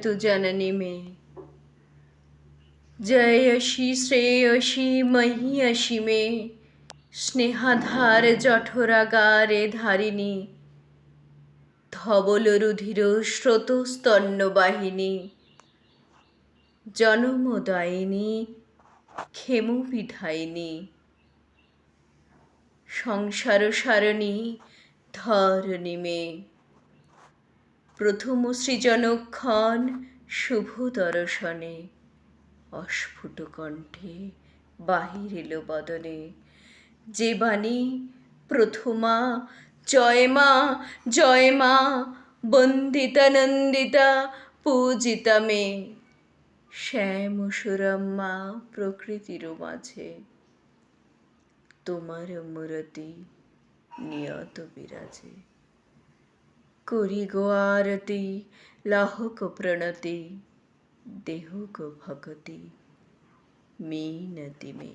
तु जननी मे जयसि श्रेयसि महीयसि मे স্নেহাধার জঠরাগারে ধারিণী ধবলরুধির স্রোতস্তন্যবাহিনী জনমদায়িনী ক্ষেমবিধায়িনী সংসার সারণী ধরণী মে প্রথম সৃজনক্ষণ শুভ দর্শনে অস্ফুট কণ্ঠে বাহির এলো বদনে যে বাণী প্রথমা জয় মা বন্দিতা নন্দিতা পূজিতা মে শ্যাম সুরম্মা প্রকৃতির মাঝে তোমার মূরতি নিয়ত বিরাজে করি গো আরতি লাহক প্রণতি দেহ গো ভগতি মিনতি মে।